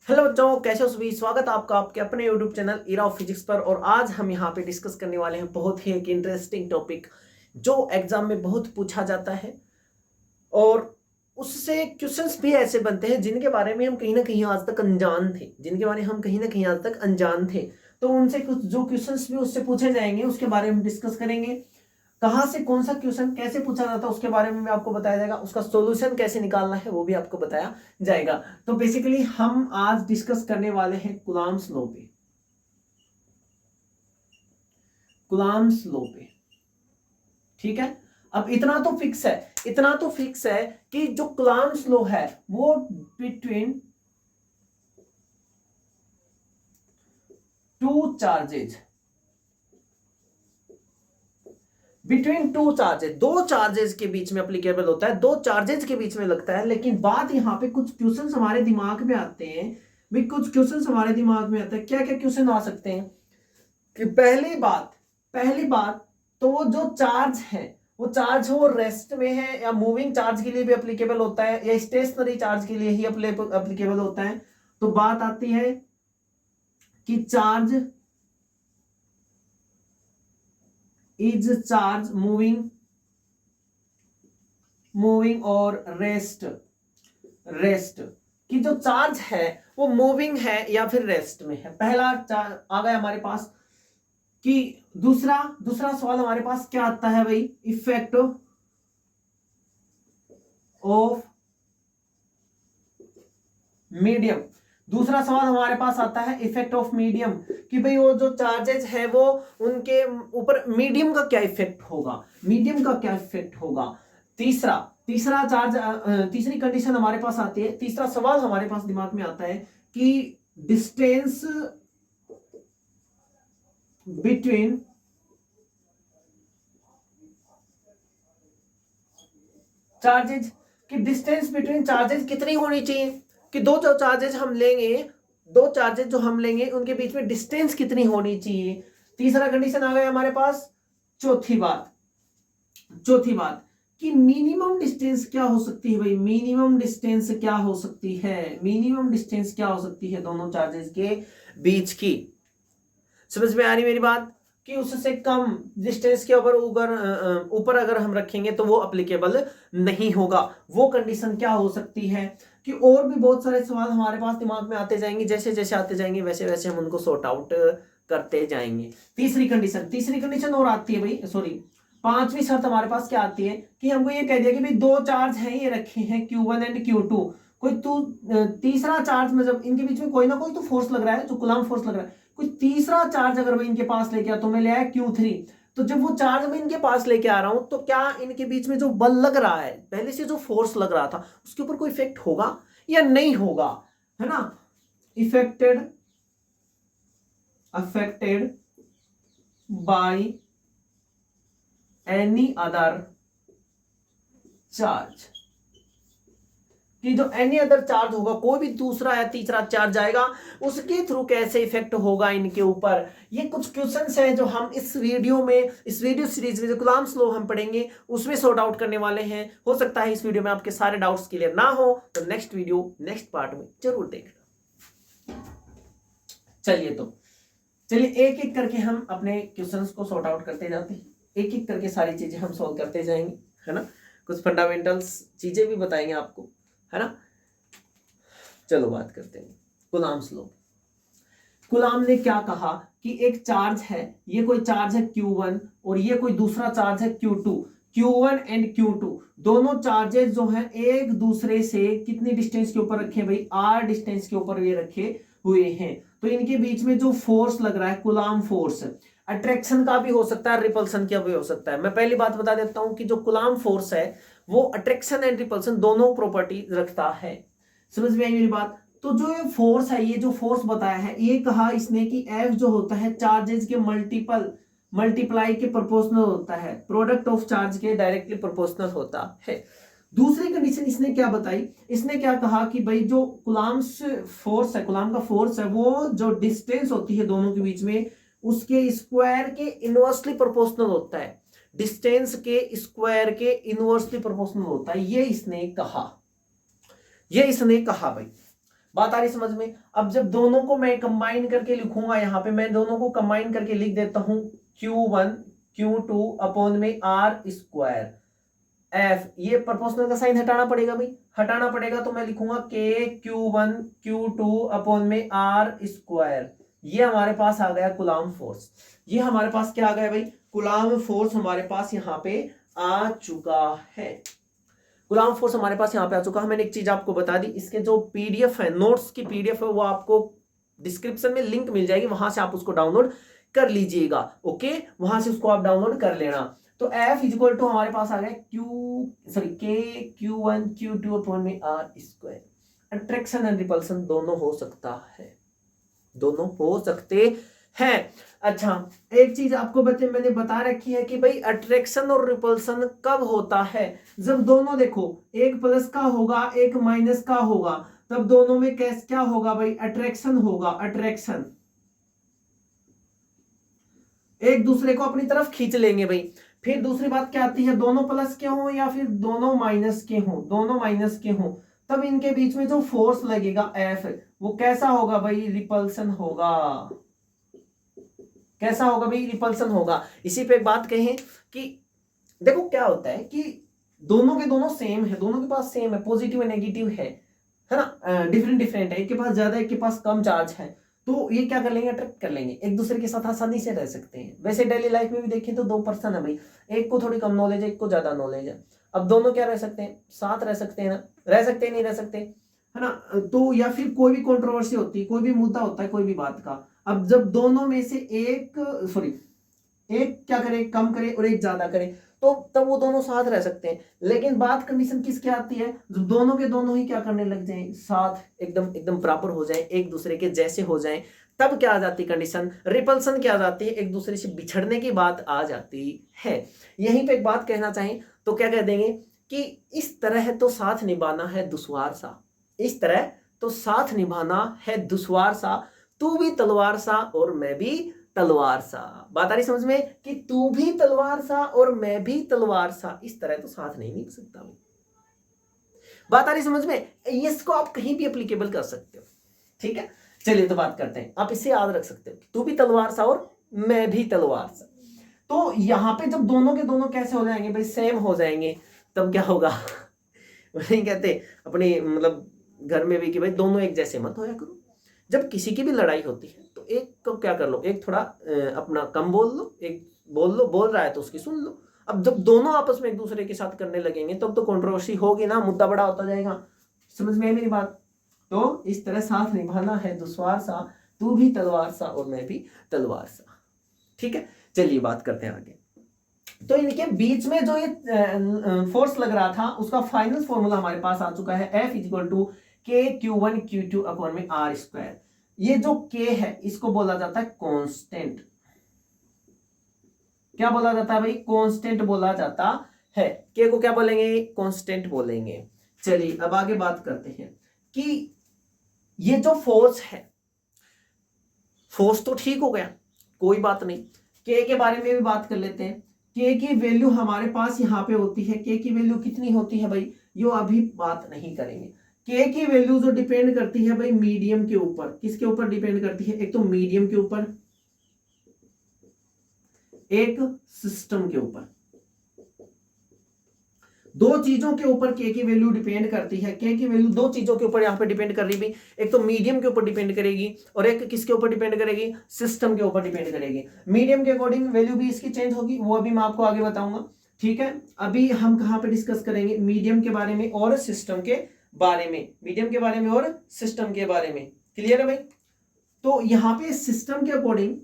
Hello बच्चों, कैसे हो सभी। स्वागत है आपका आपके अपने YouTube channel era of physics पर। और आज हम यहाँ पे डिस्कस करने वाले हैं बहुत ही एक इंटरेस्टिंग टॉपिक जो एग्जाम में बहुत पूछा जाता है और उससे क्वेश्चंस भी ऐसे बनते हैं जिनके बारे में हम कहीं ना कहीं आज तक अनजान थे, तो उनसे कुछ जो क्वेश्चंस भी उससे पूछे जाएंगे उसके बारे में डिस्कस करेंगे। कहाँ से कौन सा क्वेश्चन कैसे पूछा जाता है उसके बारे में भी आपको बताया जाएगा, उसका सॉल्यूशन कैसे निकालना है वो भी आपको बताया जाएगा। तो बेसिकली हम आज डिस्कस करने वाले हैं कूलम्ब्स लॉ पे। ठीक है। अब इतना तो फिक्स है कि जो कूलम्ब्स लॉ है वो बिटवीन टू चार्जेज दो चार्जेस के बीच में एप्लीकेबल होता है, दो चार्जेस के बीच में लगता है। लेकिन बात यहाँ पे कुछ क्वेश्चंस हमारे दिमाग में आते हैं भी, कुछ क्वेश्चंस हमारे दिमाग में आते हैं। क्या क्या क्वेश्चन आ सकते हैं कि पहली बात तो वो जो चार्ज है वो चार्ज हो रेस्ट में है या मूविंग चार्ज के लिए भी एप्लीकेबल होता है या स्टेशनरी चार्ज के लिए ही एप्लीकेबल होता है। तो बात आती है कि चार्ज इज चार्ज मूविंग और रेस्ट कि जो चार्ज है वो मूविंग है या फिर रेस्ट में है। पहला आ गया हमारे पास कि दूसरा सवाल हमारे पास क्या आता है भाई, इफेक्ट ऑफ मीडियम। दूसरा सवाल हमारे पास आता है इफेक्ट ऑफ मीडियम कि भाई वो जो चार्जेस है वो उनके ऊपर मीडियम का क्या इफेक्ट होगा। तीसरी कंडीशन हमारे पास आती है, तीसरा सवाल हमारे पास दिमाग में आता है कि डिस्टेंस बिटवीन चार्जेस कितनी होनी चाहिए, कि दो चार्जेस जो हम लेंगे उनके बीच में डिस्टेंस कितनी होनी चाहिए। तीसरा कंडीशन आ गया हमारे पास। चौथी बात कि मिनिमम डिस्टेंस क्या हो सकती है भाई, मिनिमम डिस्टेंस क्या हो सकती है दोनों चार्जेस के बीच की। समझ में आ रही मेरी बात कि उससे कम डिस्टेंस के ऊपर अगर हम रखेंगे तो वो अप्लीकेबल नहीं होगा। वो कंडीशन क्या हो सकती है कि और भी बहुत सारे सवाल हमारे पास दिमाग में आते जाएंगे, जैसे जैसे आते जाएंगे वैसे वैसे हम उनको सॉर्ट आउट करते जाएंगे। तीसरी कंडीशन और आती है भाई, सॉरी पांचवी शर्त हमारे पास क्या आती है कि हमको ये कह दिया कि भाई दो चार्ज हैं, ये रखे हैं Q1 एंड Q2। कोई तीसरा चार्ज में जब इनके बीच में कोई ना कोई तो फोर्स लग रहा है, जो कूलम्ब फोर्स लग रहा है, कोई तीसरा चार्ज अगर मैं इनके पास लेके आता हूं, मैं ले आया Q3, तो जब वो चार्ज मैं इनके पास लेके आ रहा हूं तो क्या इनके बीच में जो बल लग रहा है, पहले से जो फोर्स लग रहा था उसके ऊपर कोई इफेक्ट होगा या नहीं होगा, है ना। Affected by any other charge, कि जो एनी अदर चार्ज होगा, कोई भी दूसरा या तीसरा चार्ज आएगा उसके थ्रू कैसे इफेक्ट होगा इनके ऊपर। ये कुछ क्वेश्चंस हैं जो हम इस वीडियो सीरीज में जो कूलम्ब्स लॉ हम पढ़ेंगे उसमें सॉर्ट आउट करने वाले हैं। हो सकता है इस वीडियो में आपके सारे डाउट्स क्लियर ना हो तो नेक्स्ट पार्ट में जरूर देखना। चलिए एक एक करके हम अपने क्वेश्चंस को सॉर्ट आउट करते जाते हैं, एक एक करके सारी चीजें हम सॉल्व करते जाएंगे, है ना। कुछ फंडामेंटल्स चीजें भी बताएंगे आपको, है ना। चलो बात करते हैं कूलम्ब्स लॉ। कूलम्ब ने क्या कहा कि एक चार्ज है, ये कोई चार्ज है Q1 और ये कोई दूसरा चार्ज है Q2। Q1 एंड Q2 दोनों चार्जेस जो हैं एक दूसरे से कितनी डिस्टेंस के ऊपर रखे भाई, R डिस्टेंस के ऊपर ये रखे हुए हैं। तो इनके बीच में जो फोर्स लग रहा है कूलम्ब फोर्स, अट्रैक्शन का भी हो सकता है, रिपल्सन का भी हो सकता है। मैं पहली बात बता देता हूं कि जो कूलम्ब फोर्स है वो अट्रैक्शन एंड रिपल्सन दोनों प्रॉपर्टी रखता है। समझ में आई मेरी बात। तो जो ये फोर्स है, ये जो फोर्स बताया है, ये कहा इसने कि F जो होता है चार्जेस के मल्टीप्लाई के प्रोपोर्शनल होता है, प्रोडक्ट ऑफ चार्ज के डायरेक्टली प्रोपोर्शनल होता है। दूसरी कंडीशन इसने क्या बताई, इसने क्या कहा कि भाई जो कूलम्ब का फोर्स है वो जो डिस्टेंस होती है दोनों के बीच में उसके स्क्वायर के इनवर्सली प्रोपोर्शनल होता है, डिस्टेंस के स्क्वायर के इनवर्सली प्रोपोर्शनल होता है। ये इसने कहा भाई। बात आ रही समझ में। अब जब दोनों को मैं कंबाइन करके लिखूंगा, यहाँ पे मैं दोनों को कंबाइन करके लिख देता हूं Q1 Q2 अपॉन में आर स्क्वायर एफ। ये प्रोपोर्शनल का साइन हटाना पड़ेगा भाई, हटाना पड़ेगा, तो मैं लिखूंगा के Q1 Q2 अपॉन में आर स्क्वायर। ये हमारे पास आ गया कूलम्ब फोर्स। ये हमारे पास क्या आ गया भाई, कूलम्ब फोर्स हमारे पास यहाँ पे आ चुका है। कूलम्ब फोर्स हमारे पास यहाँ पे आ चुका है। मैंने एक चीज आपको बता दी, इसके जो पीडीएफ है, नोट्स की पीडीएफ है, वो आपको डिस्क्रिप्शन में लिंक मिल जाएगी, वहां से आप उसको डाउनलोड कर लीजिएगा। ओके, वहां से उसको आप डाउनलोड कर लेना। तो F इक्वल टू हमारे पास आ गया के Q1 Q2 अपॉन में R square. Attraction and repulsion दोनों हो सकता है, दोनों हो सकते हैं। अच्छा, एक चीज आपको मैंने बता रखी है कि भाई अट्रैक्शन और रिपल्सन कब होता है, जब दोनों देखो एक प्लस का होगा एक माइनस का होगा, तब दोनों में क्या होगा भाई, अट्रैक्शन होगा। अट्रैक्शन एक दूसरे को अपनी तरफ खींच लेंगे भाई। फिर दूसरी बात क्या आती है, दोनों प्लस के हों या फिर दोनों माइनस के हों, दोनों माइनस के हों, तब इनके बीच में जो फोर्स लगेगा एफ, वो कैसा होगा भाई, रिपल्सन होगा। कैसा होगा भाई, रिपल्सन होगा। इसी पे एक बात कहें कि देखो क्या होता है कि दोनों के दोनों सेम है, दोनों के पास सेम है, पॉजिटिव और नेगेटिव है ना, डिफरेंट डिफरेंट है, एक के पास ज्यादा एक के पास कम चार्ज है, तो ये क्या कर लेंगे, अट्रैक्ट कर लेंगे, एक दूसरे के साथ आसानी से रह सकते हैं। वैसे डेली लाइफ में भी देखें तो दो पर्सन है भाई, एक को थोड़ी कम नॉलेज है, एक को ज्यादा नॉलेज है, अब दोनों क्या रह सकते हैं, साथ रह सकते हैं ना, रह सकते हैं, नहीं रह सकते है ना। तो या फिर कोई भी कंट्रोवर्सी होती है, कोई भी मुद्दा होता है कोई भी बात का, अब जब दोनों में से एक क्या करे, कम करे और एक ज्यादा करे, तो तब वो दोनों साथ रह सकते हैं। लेकिन बात कंडीशन किसकी आती है, जब दोनों के दोनों ही क्या करने लग जाएं, साथ एकदम एकदम बराबर हो जाए, एक दूसरे के जैसे हो जाएं, तब क्या आ जाती कंडीशन, रिपल्सन क्या आ जाती है, एक दूसरे से बिछड़ने की बात आ जाती है। यहीं पे एक बात कहना चाहें तो क्या कह देंगे कि इस तरह तो साथ निभाना है दुश्वार सा, इस तरह तो साथ निभाना है दुश्वार सा, तू भी तलवार सा और मैं भी तलवार सा। बात आ रही समझ में कि तू भी तलवार सा और मैं भी तलवार सा, इस तरह तो साथ नहीं निभ सकता। बात आ रही समझ में, इसको आप कहीं भी एप्लीकेबल कर सकते हो। ठीक है, चलिए तो बात करते हैं, आप इसे याद रख सकते हो, तू भी तलवार सा और मैं भी तलवार सा। तो यहां पे जब दोनों के दोनों कैसे हो जाएंगे भाई, सेम हो जाएंगे, तब क्या होगा नहीं कहते अपने मतलब घर में भी कि भाई दोनों एक जैसे मत होया करो। जब किसी की भी लड़ाई होती है तो एक को क्या कर लो, एक थोड़ा अपना कम बोल लो, एक बोल लो, बोल रहा है तो उसकी सुन लो। अब जब दोनों आपस में एक दूसरे के साथ करने लगेंगे तब तो कंट्रोवर्सी होगी ना, मुद्दा बड़ा होता जाएगा। समझ में आई मेरी बात। तो इस तरह साथ निभाना है दुश्वार सा, तू भी तलवार सा और मैं भी तलवार सा। ठीक है, चलिए बात करते हैं आगे। तो इनके बीच में जो ये फोर्स लग रहा था उसका फाइनल फॉर्मूला हमारे पास आ चुका है, F इक्वल टू के Q1 Q2 अपॉन में आर स्क्वायर। ये जो K है इसको बोला जाता है कांस्टेंट। क्या बोला जाता है भाई, कांस्टेंट बोला जाता है। K को क्या बोलेंगे, कांस्टेंट बोलेंगे। चलिए अब आगे बात करते हैं कि ये जो फोर्स है, फोर्स तो ठीक हो गया, कोई बात नहीं। K के बारे में भी बात कर लेते हैं। K की वैल्यू हमारे पास यहाँ पे होती है, K की वैल्यू कितनी होती है भाई, यो अभी बात नहीं करेंगे। K की वैल्यू जो डिपेंड करती है भाई मीडियम के ऊपर, किसके ऊपर डिपेंड करती है, एक तो मीडियम के ऊपर, एक सिस्टम के ऊपर, दो चीजों के ऊपर K की वैल्यू डिपेंड करती है। K की वैल्यू दो चीजों के ऊपर यहाँ पे डिपेंड कर रही भी, एक तो मीडियम के ऊपर डिपेंड करेगी और एक किसके ऊपर डिपेंड करेगी, सिस्टम के ऊपर डिपेंड करेगी। मीडियम के अकॉर्डिंग वैल्यू भी इसकी चेंज होगी, वो अभी मैं आपको आगे बताऊंगा। ठीक है, अभी हम कहाँ पे डिस्कस करेंगे, मीडियम के बारे में और सिस्टम के बारे में, मीडियम के बारे में और सिस्टम के बारे में। क्लियर है भाई। तो यहाँ पे सिस्टम के अकॉर्डिंग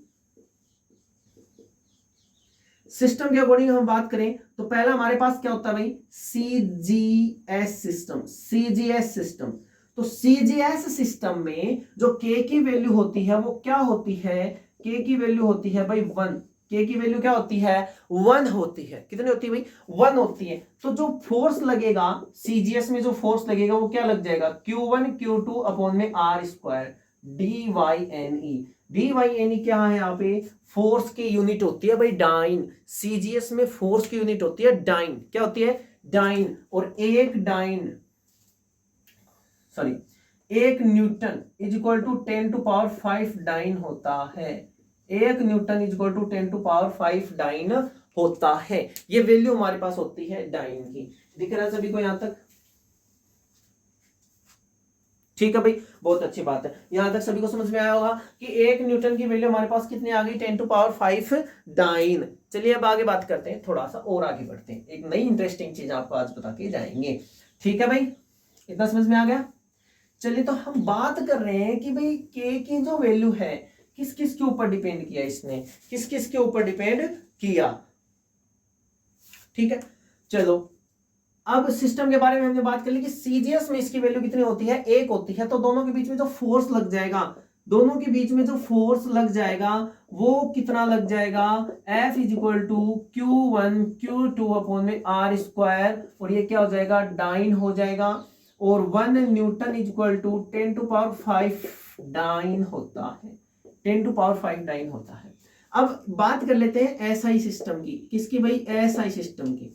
हम बात करें तो पहला हमारे पास क्या होता है भाई, सीजीएस सिस्टम। सीजीएस सिस्टम, तो सीजीएस सिस्टम में जो K की वैल्यू होती है वो क्या होती है, K की वैल्यू होती है भाई 1। K की वैल्यू क्या होती है, 1 होती है। कितनी होती है भाई, 1 होती है। तो जो फोर्स लगेगा सीजीएस में, जो फोर्स लगेगा वो क्या लग जाएगा, Q1 Q2 अपॉन में आर स्क्वायर DYNE। DYNE क्या है, यहाँ पे फोर्स की यूनिट होती है भाई डाइन। सीजीएस में फोर्स की यूनिट होती है डाइन। क्या होती है, डाइन। और एक dyne, sorry 1 newton is equal to 10 to power 5 dyne होता है। 1 newton is equal to 10 to power 5 dyne होता है। ये वैल्यू हमारे पास होती है डाइन की। दिख रहा है सभी को यहां तक? ठीक है भाई, बहुत अच्छी बात है। यहां तक सभी को समझ में आया होगा कि 1 न्यूटन की वैल्यू हमारे पास कितनी आ गई? 10 टू पावर 5 डाइन। चलिए अब आगे बात करते हैं, थोड़ा सा और आगे बढ़ते हैं, एक नई इंटरेस्टिंग चीज आपको आज बता के जाएंगे। ठीक है भाई, इतना समझ में आ गया? चलिए तो हम बात कर रहे हैं कि भाई के की जो वैल्यू है किस किस के ऊपर डिपेंड किया, इसने किस किस के ऊपर डिपेंड किया। ठीक है, चलो अब सिस्टम के बारे में हमने बात कर ली कि सीजीएस में इसकी वैल्यू कितनी होती है? 1 होती है। तो दोनों के बीच में जो फोर्स लग जाएगा, दोनों के बीच में जो फोर्स लग जाएगा वो कितना लग जाएगा? F is equal to Q1 Q2 upon में R स्क्वायर, और ये क्या हो जाएगा? डाइन हो जाएगा। और 1 newton is equal to 10 to power 5 dyne होता है। 10 टू पावर 5 डाइन होता है। अब बात कर लेते हैं एसआई सिस्टम की। किसकी भाई? एसआई सिस्टम की।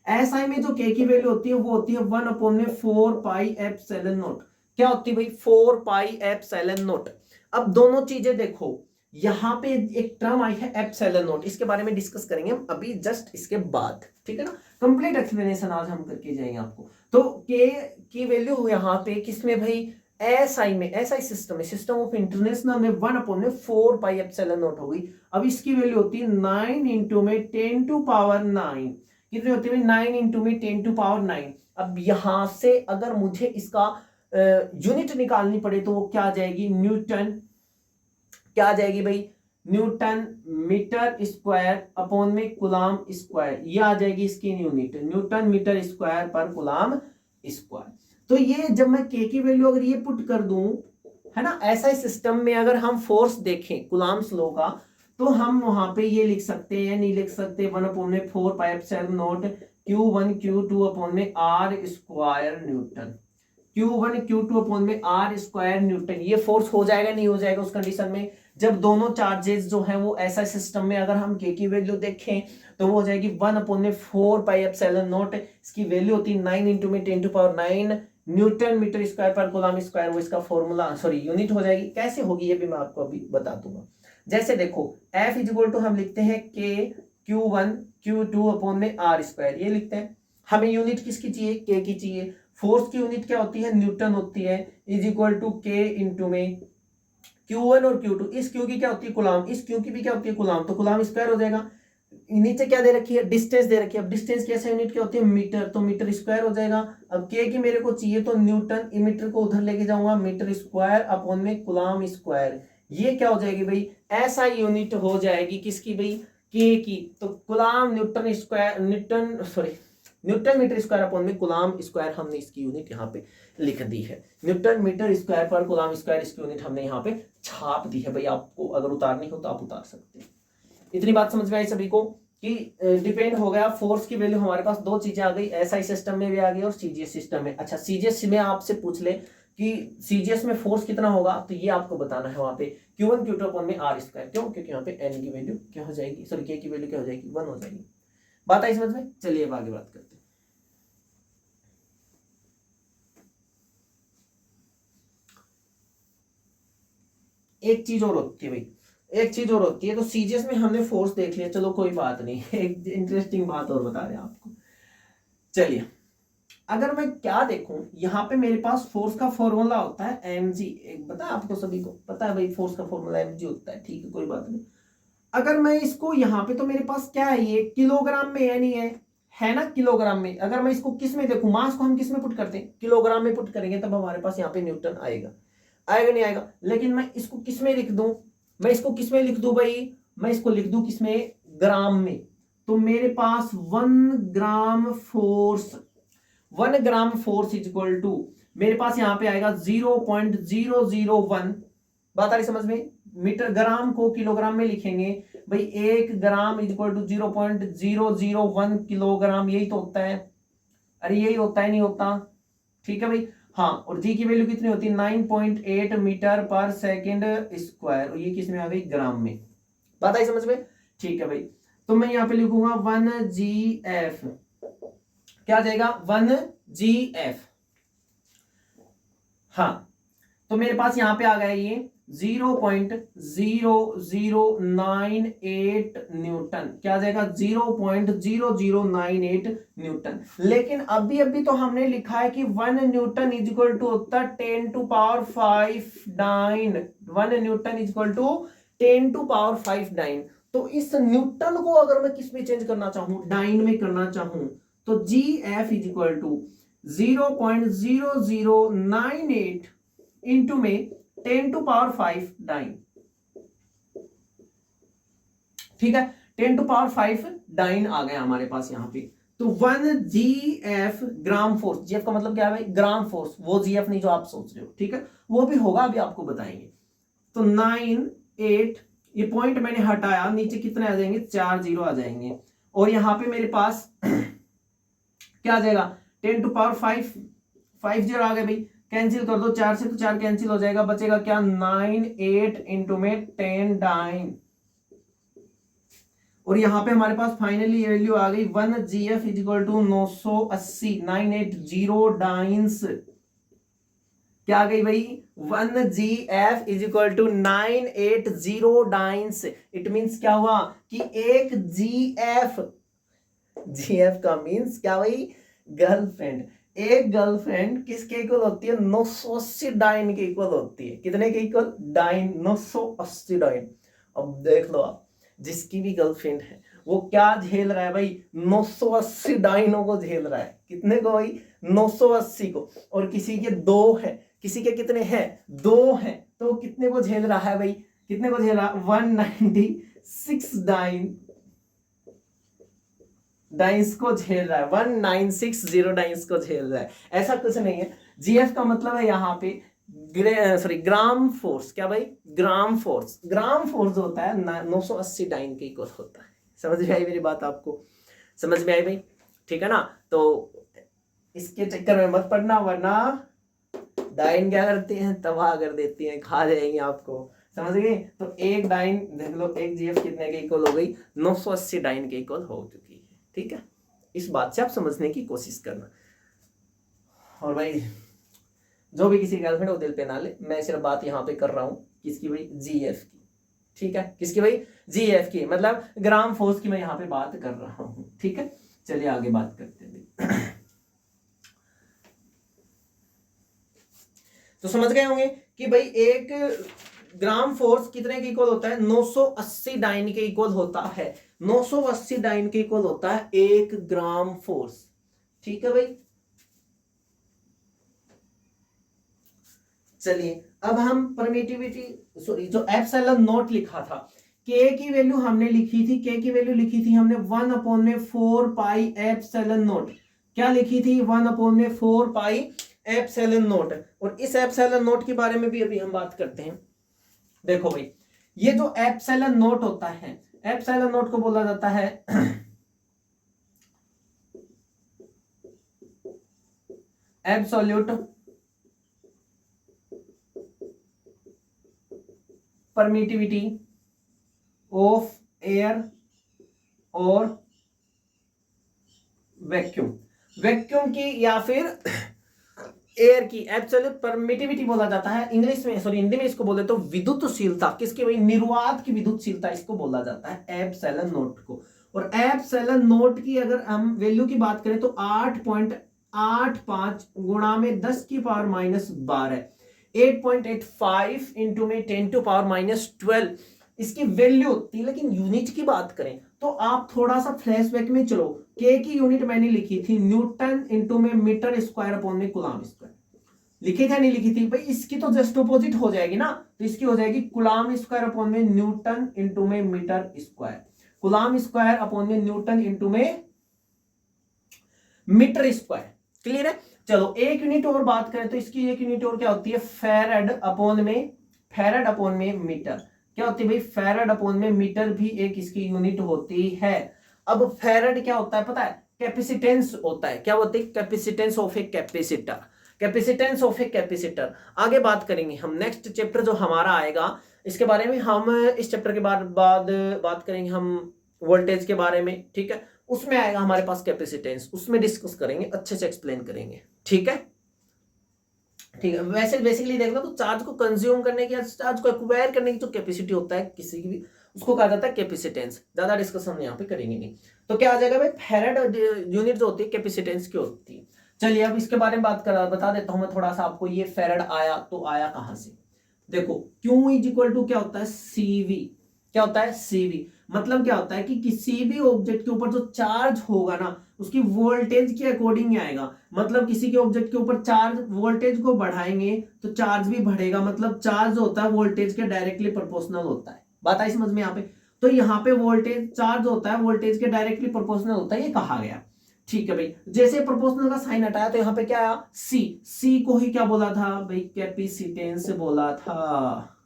एसआई में जो के की वैल्यू होती है वो होती है 1 अपॉन में 4 पाई एप्सिलॉन नॉट। क्या होती है भाई? 4 पाई एप्सिलॉन नॉट। अब दोनों चीजें देखो, यहां पे एक टर्म आई है एप्सिलॉन नॉट, इसके बारे में डिस्कस करेंगे हम अभी जस्ट इसके बाद। ठीक है ना, कंप्लीट एक्सप्लेनेशन आज हम करके जाएंगे आपको। तो के की वैल्यू यहां पे किसमें भाई? एसआई में, एसआई सिस्टम में, सिस्टम ऑफ इंटरनेशनल में 1 अपॉन में 4 पाई एप्सिलॉन नॉट हो गई। अब इसकी वैल्यू होती है 9 इंटू में 10 टू पावर 9। कितनी होती है? 9 इंटू में 10 टू पावर 9। अब यहां से अगर मुझे इसका यूनिट निकालनी पड़े तो वो क्या आ जाएगी? न्यूटन। क्या आ जाएगी भाई? न्यूटन मीटर स्क्वायर अपॉन में कूलाम स्क्वायर, ये आ जाएगी इसकी यूनिट, न्यूटन मीटर स्क्वायर पर कूलाम स्क्वायर। तो ये जब मैं के की वैल्यू अगर ये पुट कर दूं, है ना, ऐसा ही सिस्टम में अगर हम फोर्स देखें कूलाम्स लॉ का, तो हम वहां पे ये लिख सकते हैं, नहीं लिख सकते? 1 अपॉन में 4 pi epsilon not Q1 Q2 upon में R square Newton. Q1 Q2 upon में R स्क्वायर न्यूटन। ये फोर्स हो जाएगा नहीं हो जाएगा उस कंडीशन में जब दोनों चार्जेस जो हैं वो ऐसा सिस्टम में अगर हम के की वैल्यू देखें तो वो हो जाएगी 1 अपॉन में 4 पाई एप्सिलॉन नॉट। इसकी वैल्यू होती है 9 इंटू में 10 टू पावर 9 न्यूटन मीटर स्क्वायर पर कूलम स्क्वायर। वो इसका फॉर्मूला यूनिट हो जाएगी। कैसे होगी ये भी मैं आपको अभी बता दूंगा। जैसे देखो F इज इक्वल टू हम लिखते हैं K Q1 Q2 अपॉन में R स्क्वायर, ये लिखते हैं। हमें यूनिट किसकी चाहिए? K की चाहिए। फोर्स की यूनिट क्या होती है? न्यूटन होती है। Is equal to K into में Q1 और Q2, इस Q की क्या होती है? कूलम, इस Q की भी क्या होती है? कूलम। तो कूलम स्क्वायर हो जाएगा। नीचे क्या दे रखी है? डिस्टेंस दे रखी है। अब डिस्टेंस की ऐसा यूनिट क्या होती है? मीटर, तो मीटर स्क्वायर हो जाएगा। अब K की मेरे को चाहिए तो न्यूटन, मीटर को उधर लेके जाऊंगा, मीटर स्क्वायर अपॉन में कूलम स्क्वायर। ये क्या हो जाएगी भाई? ऐसा यूनिट हो जाएगी किसकी भाई? K की। तो coulomb newton square, newton metre square upon में कूलम स्क्वायर, हमने इसकी यूनिट यहाँ पे लिख दी है। न्यूटन मीटर स्क्वायर पर कूलम स्क्वायर, इसकी यूनिट हमने यहाँ पे छाप दी है भाई। आपको अगर उतारनी हो तो आप उतार सकते हैं। इतनी बात समझ में आई सभी को कि डिपेंड हो गया फोर्स की वैल्यू। हमारे पास दो चीजें आ गई, एसआई सिस्टम में भी आ गई और सीजीएस सिस्टम में। अच्छा, सीजीएस में आपसे पूछ ले कि सीजीएस में फोर्स कितना होगा, तो ये आपको बताना है वहां पे Q1 Q2 अपॉन में R स्क्वायर। क्यों? क्योंकि यहाँ पे एन की वैल्यू क्या हो जाएगी? के की वैल्यू क्या हो जाएगी? 1 हो जाएगी। बात आई समझ में? चलिए अब आगे बात करते हैं। एक चीज और होती है भाई, एक चीज और होती है। तो सीजीएस में हमने फोर्स देख लिया, चलो कोई बात नहीं। एक इंटरेस्टिंग बात और बता रहे हैं आपको। चलिए, अगर मैं क्या देखूं, यहाँ पे मेरे पास फोर्स का फॉर्मूला होता है mg। एक पता है आपको, सभी को पता है भाई फोर्स का फॉर्मूला mg होता है। ठीक है, कोई बात नहीं। अगर मैं इसको यहाँ पे, तो मेरे पास क्या है? ये किलोग्राम में है, नहीं है ना? किलोग्राम में। अगर मैं इसको किस में देखूं, मास को हम किस में पुट करते हैं? किलोग्राम में पुट करेंगे तब हमारे पास यहाँ पे न्यूटन आएगा। आएगा नहीं आएगा? लेकिन मैं इसको किस में लिख दूं? मैं इसको किस में लिख दूं भाई? मैं इसको लिख दूं किस में? ग्राम में। तो मेरे पास 1 gram force, 1 gram force is equal to मेरे पास यहाँ पे आएगा 0.001। बात आ रही समझ में? मीटर, ग्राम को किलोग्राम में लिखेंगे भाई। 1 gram is equal to 0.001 kilogram. यही तो होता है। अरे यही होता है, नहीं होता? ठीक है भाई। हाँ, और जी की वैल्यू कितनी होती है? 9.8 मीटर पर सेकेंड स्क्वायर। और ये किस में आ गई? ग्राम में। बात आई समझ में? ठीक है भाई। तो मैं यहाँ पे लिखूंगा 1 GF। क्या आ जाएगा? 1 GF। हाँ, तो मेरे पास यहाँ पे आ गया ये 0.0098 न्यूटन। क्या आ जाएगा? 0.0098 न्यूटन। लेकिन अभी तो हमने लिखा है कि 1 न्यूटन इज इक्वल टू होता है 10 to power 5 dyne. 1 newton is equal to 10 to power 5 dyne. तो इस न्यूटन को अगर मैं किस में चेंज करना चाहूं, डाइन में करना चाहूं, तो G F is equal to 0.0098 into में 10 टू पावर 5 डाइन। ठीक है, 10 टू पावर 5 डाइन आ गया हमारे पास यहाँ पे। तो 1 GF ग्राम फोर्स, GF का मतलब क्या है भाई? ग्राम फोर्स, वो GF नहीं जो आप सोच रहे हो, ठीक है, वो भी होगा, अभी आपको बताएंगे। तो 9 8, ये पॉइंट मैंने हटाया, नीचे कितने आ जाएंगे? 4 0 आ जाएंगे। और यहाँ पे मेरे पास क्या आ जाएगा? 10 टू पावर 5 0 आ गए भाई, कैंसिल कर दो, 4 से तो 4 कैंसिल हो जाएगा, बचेगा क्या? 9 8 इंटू में 10 डाइन। और यहां पे हमारे पास फाइनली ये वैल्यू आ गई 1 GF is equal to 980 980 dynes. क्या आ गई भाई? 1 GF is equal to 980 dynes. It means क्या हुआ कि एक GF का मींस क्या भाई? गर्लफ्रेंड। एक गर्लफ्रेंड किसके इक्वल होती है? 980 डाइन के इक्वल होती है। कितने के इक्वल? Dine, 980 dine. अब देख लो आप, जिसकी भी गर्लफ्रेंड है वो क्या झेल रहा है भाई? 980 डाइनों को झेल रहा है। कितने को भाई? 980 को। और किसी के 2 है, किसी के कितने हैं? 2 हैं, तो कितने को झेल रहा है भाई? कितने को झेल रहा है? 196 डाइन्स को झेल रहा है। 1960 डाइन्स को झेल रहा है। ऐसा कुछ नहीं है। जीएफ का मतलब है यहाँ पे ग्राम फोर्स। क्या भाई? Gram force. ग्राम फोर्स होता है 980 डाइन के इक्वल होता है। समझ में आई मेरी बात? आपको समझ में आई भाई? ठीक है ना? तो इसके चक्कर में मत पड़ना, वरना डाइन क्या करती हैं? तबाह कर देती हैं, खा जाएंगे आपको। समझ गए? तो एक डाइन देख लो, एक जीएफ कितने के इक्वल हो गई? 980 डाइन के इक्वल हो चुकी है। ठीक है, इस बात से आप समझने की कोशिश करना। और भाई जो भी किसी गर्लफ्रेंड वो दिल पे ना ले, मैं सिर्फ बात यहाँ पे कर रहा हूँ किसकी भाई? जीएफ की। ठीक है, किसकी भाई? जीएफ की, मतलब ग्राम फोर्स की मैं यहाँ पे बात कर रहा हूँ। ठीक है, चलिए आगे बात करते हैं। तो समझ गए होंगे कि भाई एक ग्राम फोर्स कितने के इक्वल होता है? 980 डाइन के इक्वल होता है। 980 डाइन के इक्वल होता है एक ग्राम फोर्स। ठीक है भाई, चलिए अब हम परमिटिविटी, सॉरी, जो एप्सिलॉन नॉट लिखा था, के की वैल्यू हमने लिखी थी, के की वैल्यू लिखी थी हमने 1/4 पाई एप्सिलॉन नॉट। क्या लिखी थी? 1/4 पाई एप्सिलॉन नॉट। और इस एप्सिलॉन नॉट के बारे में भी अभी हम बात करते हैं। देखो भाई, ये जो एप्सिलॉन नॉट होता है, एप्सिलॉन नॉट को बोला जाता है एब्सोल्यूट परमिटिविटी ऑफ एयर और वैक्यूम। वैक्यूम की या फिर एयर की एब्सोल्यूट परमिटिविटी बोला जाता है। इंग्लिश में, सॉरी, हिंदी में इसको बोले तो विद्युतशीलता। किसकी भाई? निर्वात की विद्युतशीलता, इसको बोला जाता है एप्सिलॉन नॉट को। और एप्सिलॉन नॉट की अगर हम वैल्यू की बात करें तो 8.85 गुणा में 10 की पावर -12, 8.85 इंटू में 10 टू पावर -12 इसकी वैल्यू होती है। लेकिन यूनिट की बात करें तो आप थोड़ा सा फ्लैशबैक में चलो। के की यूनिट मैंने लिखी थी न्यूटन इंटू में मीटर स्क्वायर अपॉन में कूलम स्क्वायर। लिखी थी नहीं लिखी थी भाई? इसकी तो जस्ट अपोजिट हो जाएगी ना, तो इसकी हो जाएगी कूलम स्क्वायर अपॉन में न्यूटन इंटू में metre square. Coulomb square upon में न्यूटन इंटू में मीटर स्क्वायर। क्लियर है? चलो एक यूनिट और बात करें तो इसकी एक यूनिट और क्या होती है? फैराड अपॉन में मीटर। क्या होती है भाई? फैराड अपॉन में मीटर भी एक इसकी यूनिट होती है। अब फैराड क्या होता है पता है? कैपेसिटेंस होता है। क्या होती है? Capacitance of a capacitor. Capacitance of a capacitor आगे बात करेंगे हम। नेक्स्ट चैप्टर जो हमारा आएगा इसके बारे में हम इस चैप्टर के बाद बात करेंगे हम वोल्टेज के बारे में। ठीक है, उसमें आएगा हमारे पास कैपेसिटेंस, उसमें डिस्कस करेंगे, अच्छे से एक्सप्लेन करेंगे। ठीक है, ठीक है। वैसे बेसिकली देखना तो चार्ज को कंज्यूम करने की या चार्ज को एक्वायर करने की जो कैपेसिटी होता है किसी की भी, उसको कहा जाता है कैपेसिटेंस। ज्यादा डिस्कशन हम यहाँ पे करेंगे नहीं। तो क्या आ जाएगा भाई, फैराड यूनिट जो होती है कैपेसिटेंस की होती है। चलिए अब इसके बारे में बता देता हूं मैं थोड़ा सा आपको। ये फैराड आया तो आया कहां से, देखो Q इज इक्वल टू क्या होता है, CV। क्या होता है, CV। मतलब क्या होता है कि किसी भी ऑब्जेक्ट के ऊपर जो चार्ज होगा ना, उसकी वोल्टेज के अकॉर्डिंग ही आएगा। मतलब किसी के ऑब्जेक्ट के ऊपर चार्ज, वोल्टेज को बढ़ाएंगे तो चार्ज भी बढ़ेगा। मतलब चार्ज होता है वोल्टेज के डायरेक्टली प्रोपोर्शनल होता है। बात आई समझ में यहाँ पे। तो यहाँ पे वोल्टेज, चार्ज होता है वोल्टेज के डायरेक्टली प्रोपोर्शनल होता है, ये कहा गया। ठीक है भाई। जैसे प्रोपोर्शनल का साइन हटाया तो यहाँ पे क्या आया, सी को ही क्या बोला था भाई, कैपेसिटेंस बोला था।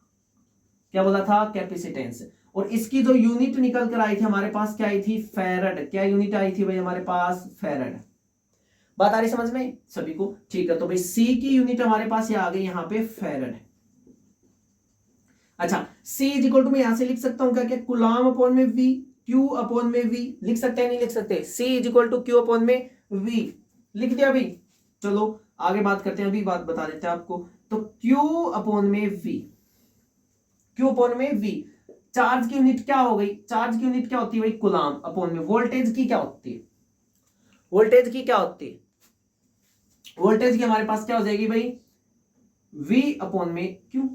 क्या बोला था, कैपेसिटेंस। और इसकी जो यूनिट निकल कर आई थी हमारे पास, क्या आई थी, फैरड। क्या यूनिट आई थी भाई हमारे पास, फैरड। बात आ रही समझ में सभी को, ठीक है। तो भाई सी की यूनिट हमारे पास ये आ गई यहाँ पे, फैरड। अच्छा, सी इज इक्वल टू मैं यहां से लिख सकता हूं क्या, कुलाम अपॉन में वी, क्यू अपॉन में वी। लिख सकते हैं नहीं लिख सकते, C is equal to Q upon में वी। लिख दिया अभी। चलो आगे बात करते हैं, अभी बात बता देते हैं आपको। तो क्यू अपॉन में वी, क्यू अपॉन में वी। चार्ज की यूनिट क्या हो गई, चार्ज की यूनिट क्या होती है भाई, कुलाम अपॉन में वोल्टेज की क्या होती है, वोल्टेज की क्या होती है, वोल्टेज की हमारे पास क्या हो जाएगी भाई, वी अपॉन में क्यू।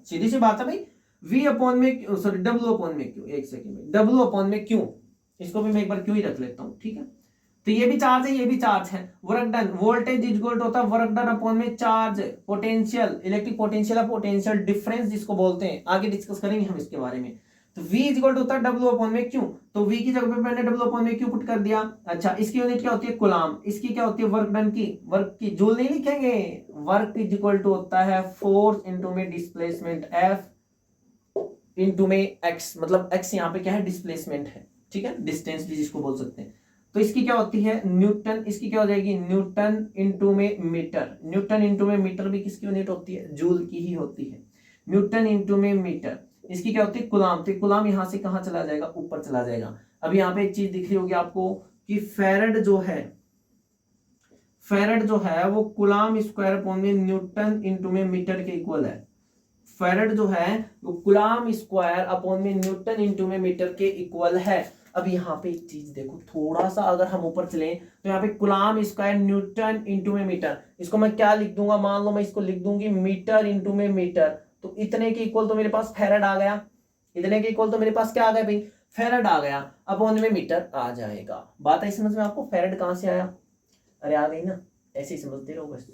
सीधी सी बात है भाई, v अपॉन में, सॉरी w अपॉन में क्यू। एक सेकेंड में, w अपॉन में क्यू, इसको भी मैं एक बार क्यू ही रख लेता हूं, ठीक है। तो ये भी चार्ज है, ये भी चार्ज है। Work done, voltage is equal to होता है वर्क डन अपॉन में चार्ज, पोटेंशियल, इलेक्ट्रिक पोटेंशियल या पोटेंशियल डिफरेंस जिसको बोलते हैं, आगे डिस्कस करेंगे हम इसके बारे में। तो v इज इक्वल टू होता है w अपॉन में क्यू। तो v की जगह पे मैंने w अपॉन में क्यू पुट कर दिया। अच्छा, इसकी यूनिट क्या होती है, कुलाम। इसकी क्या होती है, वर्क डन की, वर्क की जूल नहीं लिखेंगे। वर्क इज इक्वल टू होता है फोर्स इनटू में डिस्प्लेसमेंट F इनटू में x। मतलब x यहाँ पे क्या है, डिस्प्लेसमेंट है, ठीक है, डिस्टेंस भी जिसको बोल सकते हैं। तो इसकी क्या होती है, न्यूटन। इसकी क्या हो जाएगी, न्यूटन इनटू में मीटर। न्यूटन इनटू में मीटर भी किसकी यूनिट होती है, जूल की ही होती है। न्यूटन इनटू में मीटर। इसकी क्या होती है, कुलाम। तो कुलाम यहां से कहां चला जाएगा, ऊपर चला जाएगा। अब यहाँ पे एक चीज दिख रही होगी आपको कि फैरड जो है, फैरड जो है वो कुलाम स्क्वायर अपॉन में न्यूटन इनटू में मीटर के इक्वल है। फैरड जो है वो कुलाम स्क्वायर अपॉन में न्यूटन इनटू में मीटर के इक्वल है। अब यहाँ पे एक चीज देखो, थोड़ा सा अगर हम ऊपर चले तो यहाँ पे कुलाम स्क्वायर न्यूटन इनटू में मीटर, इसको मैं क्या लिख दूंगा, मान लो मैं इसको लिख दूंगी मीटर इनटू में मीटर। तो इतने के इक्वल तो मेरे पास फैरड आ गया, इतने के इक्वल तो मेरे पास क्या आ गया भाई, फैरड आ गया, अपॉन में मीटर आ जाएगा। बात आई समझ में आपको, फैरड कहां से आया, अरे आ गई ना, ऐसे ही समझते रहो बस।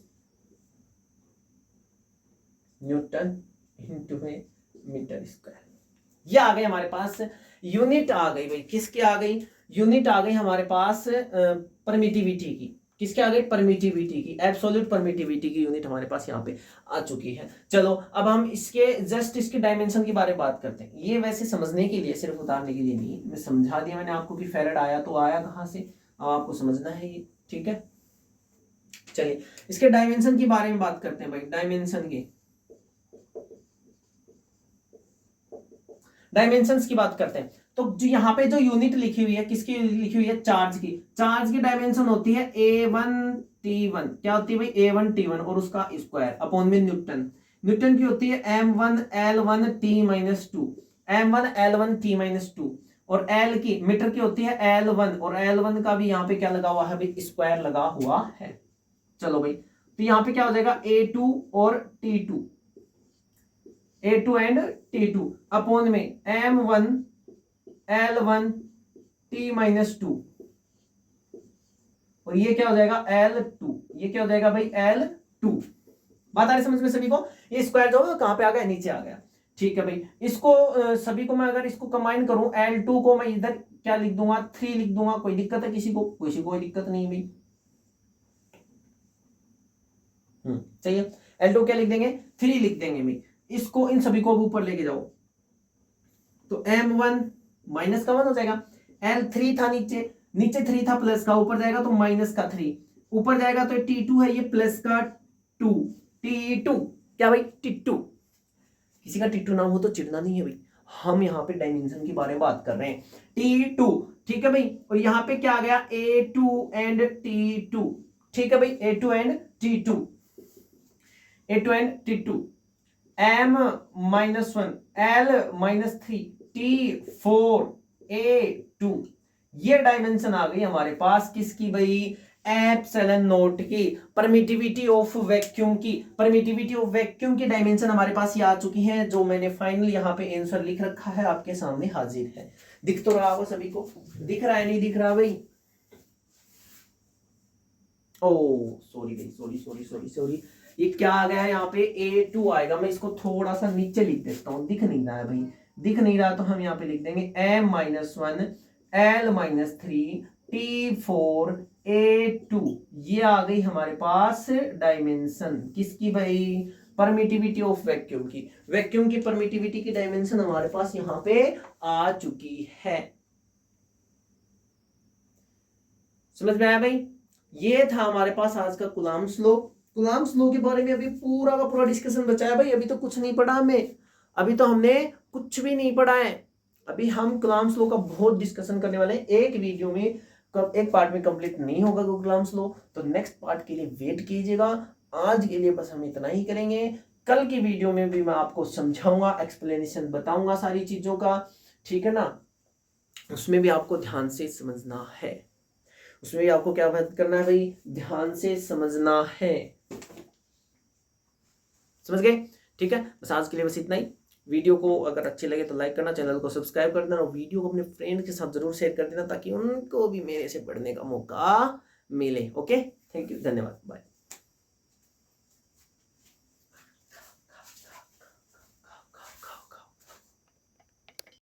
न्यूटन इनटू में मीटर स्क्वायर, ये आ गई हमारे पास यूनिट आ गई भाई। किसकी आ गई, यूनिट आ गई हमारे पास परमिटिविटी की। किसकी आ गई, परमिटिविटी की, एब्सोल्यूट परमिटिविटी की यूनिट हमारे पास यहाँ पे आ चुकी है। चलो अब हम इसके जस्ट इसके डायमेंशन के बारे में बात करते हैं। ये वैसे समझने के लिए, सिर्फ उतारने के लिए नहीं, मैं समझा दिया मैंने आपको कि फैरड आया तो आया कहां से, अब आपको समझना है ये, ठीक है। चलिए इसके डायमेंशन के बारे में बात करते हैं भाई, डायमेंशन की, डायमेंशंस की बात करते हैं। तो जो यहाँ पे जो यूनिट लिखी हुई है, किसकी लिखी हुई है, चार्ज की। चार्ज की डायमेंशन होती है A1T1। क्या होती है भाई, A1T1 और उसका स्क्वायर अपॉन में न्यूटन। न्यूटन की होती है M1L1T-2, M1L1T-2। और L की, मीटर की होती है L1, और L1 का भी यहाँ पे क्या लगा हुआ है भाई, स्क्वायर लगा हुआ है। चलो भाई, तो यहाँ पे क्या हो जाएगा, A2 और T2, A2 and T2 upon में M1L1T-2, और ये क्या हो जाएगा, L2। ये क्या हो जाएगा भाई, L2। बात आ रही समझ में सभी को, ये स्क्वायर जो है कहां पे आ गया, नीचे आ गया, ठीक है भाई। इसको सभी को मैं अगर इसको कंबाइन करूं, L2 को मैं इधर क्या लिख दूंगा, 3 लिख दूंगा। कोई दिक्कत है किसी को, किसी को कोई दिक्कत नहीं भाई, चाहिए L2 क्या लिख देंगे, 3 लिख देंगे भाई। इसको इन सभी को ऊपर लेके जाओ तो M1 माइनस का 1 हो जाएगा। L3 था नीचे, नीचे 3 था प्लस का, ऊपर जाएगा तो माइनस का 3, ऊपर जाएगा तो T2 है, ये प्लस का 2, T2 क्या भाई, T2। किसी का T2 नाम हो तो चिढ़ना नहीं है भाई, हम यहाँ पे डायमेंशन के बारे में बात कर रहे हैं, T2, ठीक है भाई। और यहाँ पे क्या आ गया, A2 एंड T2, ठीक है भाई, A2 and T2। A22 M-1 L-3 T4 A2, ये डायमेंशन आ गई हमारे पास किसकी भाई, एप्सिलॉन नॉट की, परमिटिविटी ऑफ वैक्यूम की। परमिटिविटी ऑफ वैक्यूम की डायमेंशन हमारे पास ये आ चुकी हैं, जो मैंने फाइनल यहाँ पे आंसर लिख रखा है, आपके सामने हाजिर है। दिख तो रहा हो सभी को, दिख रहा है नहीं दिख रहा भाई? ओ सॉरी भाई, सॉरी सॉरी सॉरी सॉरी, ये क्या आ गया है यहाँ पे, A2 आएगा। मैं इसको थोड़ा सा नीचे लिख देता हूँ, दिख नहीं रहा है भाई, दिख नहीं रहा तो हम यहाँ पे लिख देंगे M-1 L-3 T4 A2, ये आ गई हमारे पास डायमेंशन किसकी भाई, परमिटिविटी ऑफ वैक्यूम की। वैक्यूम की परमिटिविटी की डायमेंशन हमारे पास यहाँ पे आ चुकी है। समझ में आया भाई? ये था हमारे पास आज का कूलम्ब्स लॉ। कूलम्ब्स लॉ के बारे में अभी पूरा का पूरा डिस्कशन बचा है भाई, अभी तो कुछ नहीं पढ़ा हमें, अभी तो हमने कुछ भी नहीं पढ़ा है। अभी हम कूलम्ब्स लॉ का बहुत डिस्कशन करने वाले हैं। एक वीडियो में एक पार्ट में कंप्लीट नहीं होगा कूलम्ब्स लॉ, तो नेक्स्ट पार्ट के लिए वेट कीजिएगा। आज के लिए बस हम इतना ही करेंगे। कल की वीडियो में भी मैं आपको समझाऊंगा, एक्सप्लेनेशन बताऊंगा सारी चीजों का, ठीक है ना? उसमें भी आपको ध्यान से समझना है, उसमें भी आपको क्या करना है भाई, ध्यान से समझना है। समझ गए? ठीक है, बस आज के लिए बस इतना ही। वीडियो को अगर अच्छे लगे तो लाइक करना, चैनल को सब्सक्राइब कर देना और वीडियो को अपने फ्रेंड के साथ जरूर शेयर कर देना, ताकि उनको भी मेरे से पढ़ने का मौका मिले। ओके, थैंक यू, धन्यवाद, बाय।